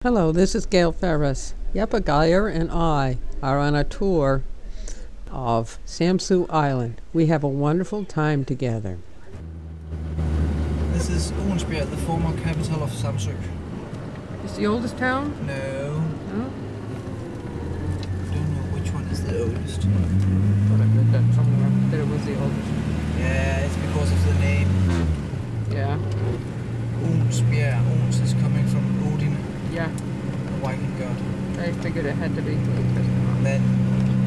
Hello, this is GEFerris. Jeppe Gejer and I are on a tour of Samsø Island. We have a wonderful time together. This is Orensbjerg, the former capital of Samsø. It's the oldest town? No. No? I don't know which one is the oldest. But I read that somewhere, that it was the oldest. Yeah, it's because of the name. Yeah. Orensbjerg. Orens is coming from Odin, Yeah. the Viking god. I figured it had to be the oldest. Then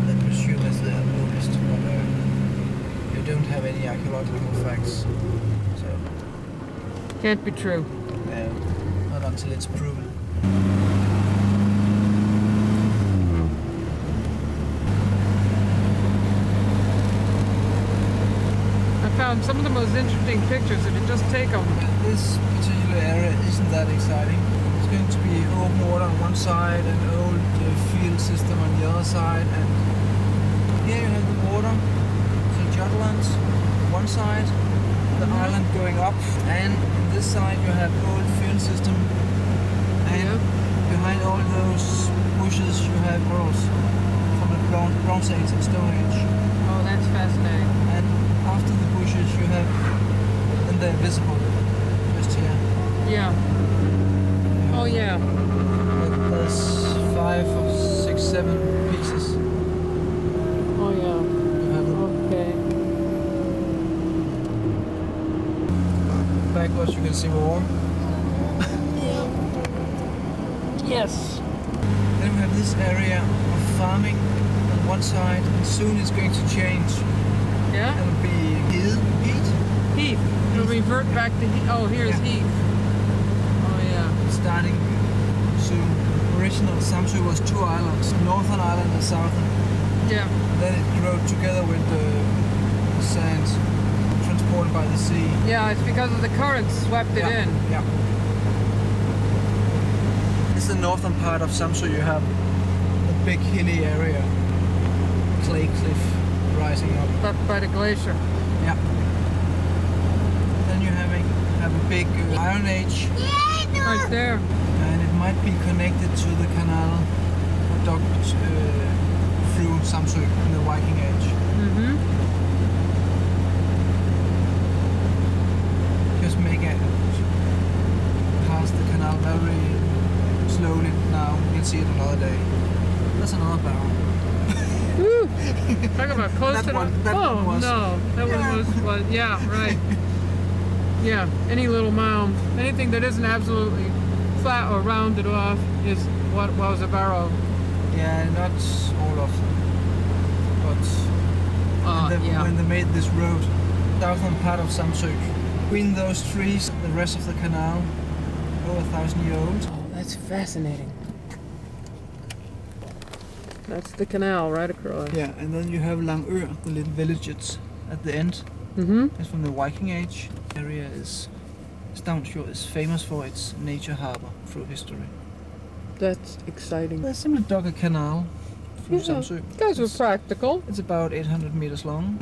the presume is the oldest, but you don't have any archaeological facts. So, Can't be true. no, not until it's proven. I found some of the most interesting pictures if you just take them. This particular area isn't that exciting. It's going to be open water on one side and old field system on the other side, and here you have the water, so Jutland on one side, the island going up, and on this side you have old field system, and behind all those bushes you have rocks from the Bronze Age and Stone Age. Oh, that's fascinating. And after the bushes you have, and they're visible just here. Yeah. Oh, yeah. There's 5 or 6, 7 pieces. Oh, yeah. You have them. Okay. Backwards you can see more. Yes. Then we have this area of farming on one side, and soon it's going to change. Yeah? It'll be heath. Heath. It'll revert back to heath. Oh, here's Yeah. heath. Oh, yeah. Starting soon. Original Samsø was 2 islands, northern island and southern. Yeah. Then it grew together with the sand transported by the sea. Yeah, it's because of the currents swept it in. Yeah. This is the northern part of Samsø. You have a big hilly area, clay cliff rising up. Up by the glacier. Yeah. Then you have a big Iron Age, Right there. and it might be connected to the canal docked through Samsø in the Viking Age. Mm-hmm. Just make it past the canal very slowly now. You can see it another day. That's another barrel. Woo! Talk about close That to one- the... that oh, one was. no. That Yeah. was... Yeah, right. Yeah, any little mound, anything that isn't absolutely flat or rounded off is what was a barrow. Yeah, not all of them, but when they made this road, southern part of Samsø, between those trees, the rest of the canal, over 1,000 years old. Oh, that's fascinating. That's the canal right across. Yeah, and then you have Langø, the little villages at the end. Mm-hmm. It's from the Viking Age. The area Stavnsfjord is famous for its nature harbor through history. That's exciting. They simply dug a canal through Samsø. Guys were practical. It's about 800 meters long,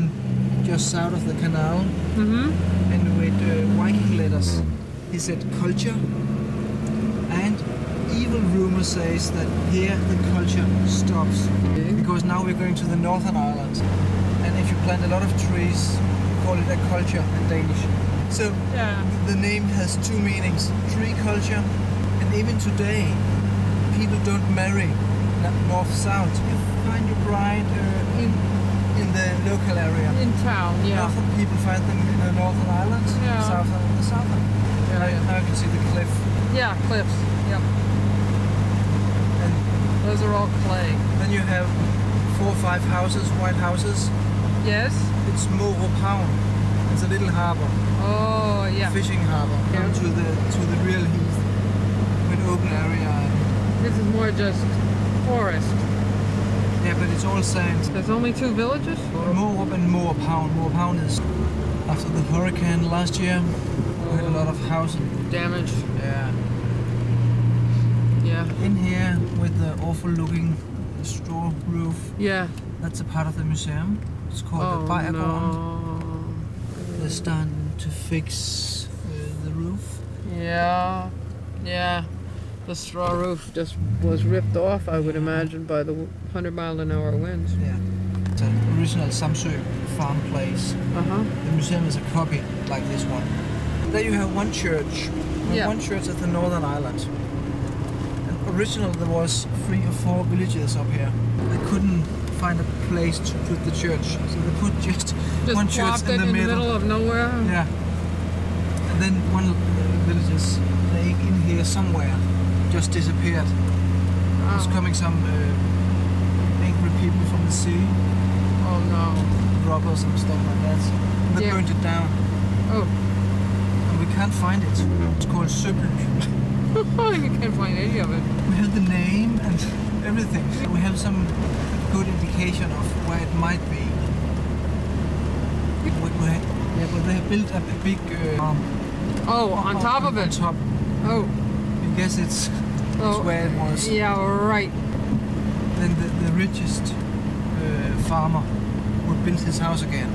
just south of the canal. Mm-hmm. And with Viking letters, he said culture, and evil rumor says that here the culture stops, because now we're going to the northern island, and if you plant a lot of trees, you call it a culture in Danish. So Yeah. the name has 2 meanings: tree culture, and even today people don't marry north-south. You find your bride in the local area. In town, yeah. Northern people find them in the northern islands, Yeah. southern in the southern. Yeah. Now you can see the cliff. Yeah, cliffs. Yep. And Those are all clay. then you have 4 or 5 houses, white houses. Yes? It's Morris. It's a little harbor, Oh, yeah. fishing harbor, Yeah. down to the real heath with open area. This is more just forest. Yeah, but it's all sand. There's only 2 villages? Morup and Morpown. Morpown is after the hurricane last year. We had a lot of housing. Damage. Yeah. Yeah. In here with the awful looking straw roof. Yeah. That's a part of the museum. It's called the Oh, Bajergården. no. They're starting to fix the roof. Yeah. Yeah. The straw roof just was ripped off, I would imagine, by the 100-mile-an-hour winds. Yeah. It's an original Samsø farm place. The museum is a copy like this one. There you have one church. One church at the northern island. And originally there was 3 or 4 villages up here. They couldn't find a place to put the church, so they put just one church in the middle of nowhere. Yeah. And then one villages in here somewhere just disappeared. There's coming some angry people from the sea. Oh no. Robbers and stuff like that. And they burned it down. Oh. And we can't find it. It's called Søby. You can't find any of it. We have the name and everything. We have some good indication of where it might be. Yeah, but they have built a big on top of it. On top. Oh. I guess it's where it was. Yeah, right. Then the richest farmer would build his house again.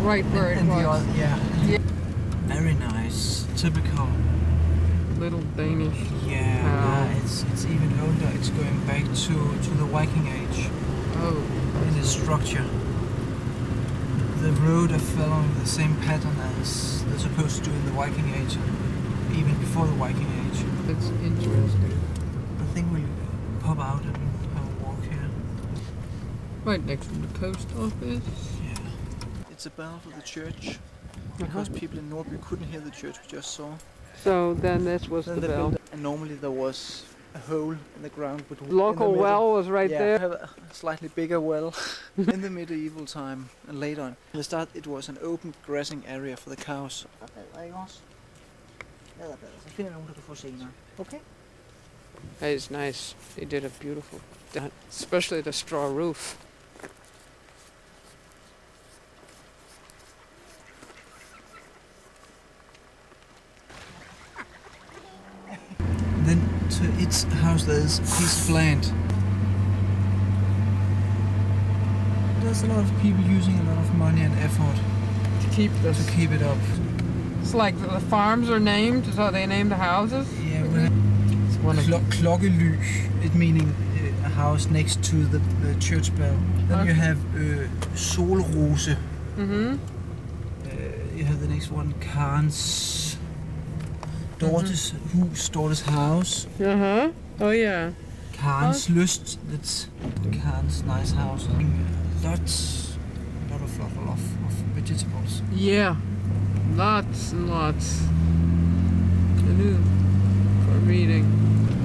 Right where it was. Very nice. Typical. Little Danish. Yeah, it's even older. It's going back to the Viking Age. Oh. In the structure. The road are following the same pattern as they're supposed to do in the Viking Age, even before the Viking Age. That's interesting. I think we'll pop out and have a walk here. Right next to the post office. Yeah. It's a bell for the church, because people in Norby couldn't hear the church we just saw. So then this was the bell. And normally there was a hole in the ground. But local well was right there. Have a slightly bigger well in the medieval time and later on. In the start it was an open grazing area for the cows. Okay. That is nice. They did a beautiful, especially the straw roof. Then to its house there's a piece of land. There's a lot of people using a lot of money and effort to keep it up. It's like the farms are named, so they name the houses? Yeah, it's one of Klokkely, it meaning a house next to the church bell. Then you have Solrose. You have the next one, Karens Dortes hus, Dortes house. Oh yeah. Karens Lyst, that's Karens nice house. Lots of vegetables. Yeah, lots and lots. Canoe for reading.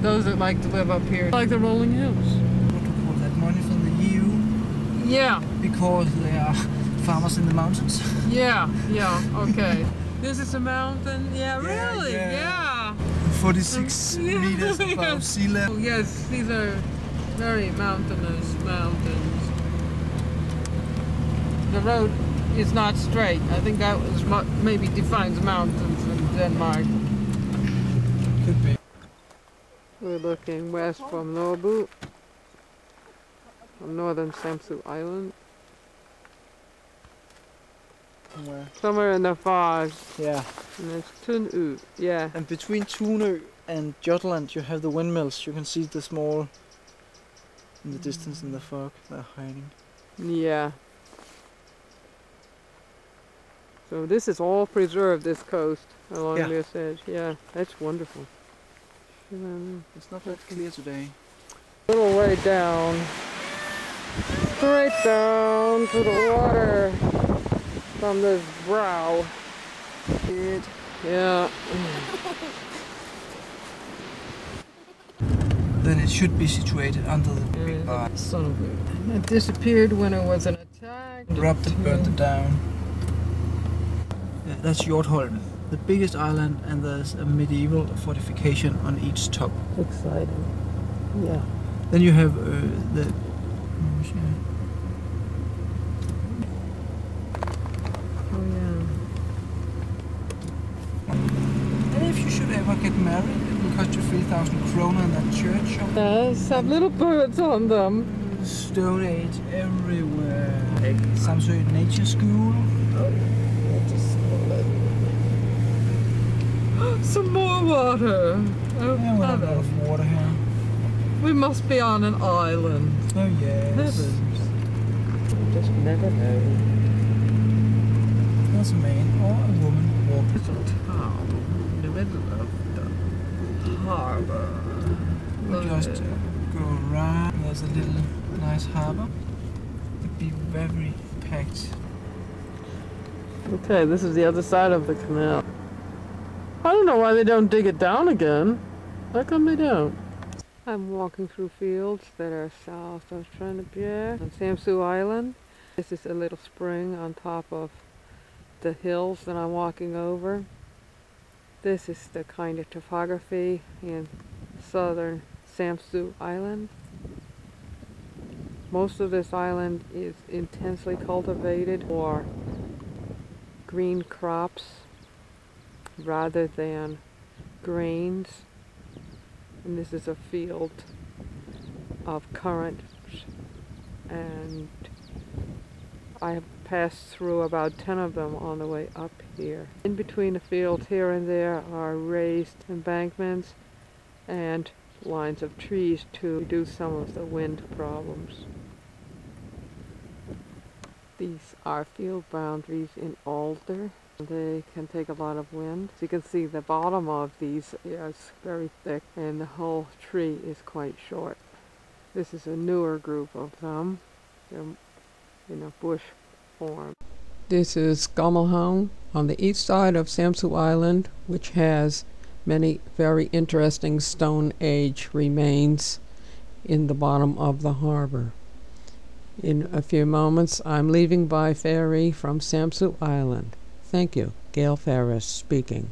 Those that like to live up here, like the rolling hills. What do you call that? Money from the EU? Yeah. Because they are farmers in the mountains. Yeah, okay. This is a mountain? Yeah, really? Yeah. 46 meters above sea level. Yes, these are very mountainous mountains. The road is not straight. I think that was maybe defines mountains in Denmark. Could be. We're looking west from Norbu, from northern Samsø Island. Somewhere in the fog. Yeah. And it's Tunø. Yeah. And between Tunø and Jutland you have the windmills. You can see the small in the distance in the fog. They're hiding. Yeah. So this is all preserved, this coast along this edge. Yeah, that's wonderful. It's not that clear today. A little way down. Straight down to the water. From this brow. Yeah. Then it should be situated under the big bar. Son of a... It disappeared when it was an attack. Robbed it, burned it down. Yeah, that's Hjortholm, the biggest island, and there's a medieval fortification on each top. Exciting. Yeah. Then you have the... Should ever get married, it will cost you 3,000 kroner in that church. Yes, have little birds on them. Stone Age everywhere. Samsø Nature School. Some more water. Oh, Yeah, we have a lot of water here. we must be on an island. Oh yes. Heavens. I just never know. There's a man or a woman walking. Little town in the middle of the harbor. We just go around. There's a little nice harbor. It'd be very packed. Okay, this is the other side of the canal. I don't know why they don't dig it down again. How come they don't? I'm walking through fields that are south of Trøndelag on Samsø Island. This is a little spring on top of the hills that I'm walking over. This is the kind of topography in southern Samsø Island. Most of this island is intensely cultivated for green crops rather than grains. And this is a field of currants, and I have passed through about 10 of them on the way up here. In between the fields here and there are raised embankments and lines of trees to reduce some of the wind problems. These are field boundaries in alder. They can take a lot of wind. As you can see, the bottom of these is very thick and the whole tree is quite short. This is a newer group of them. They're in a bush form. This is Gammelhavn on the east side of Samsø Island, which has many very interesting Stone Age remains in the bottom of the harbor. In a few moments, I'm leaving by ferry from Samsø Island. Thank you. GEFerris speaking.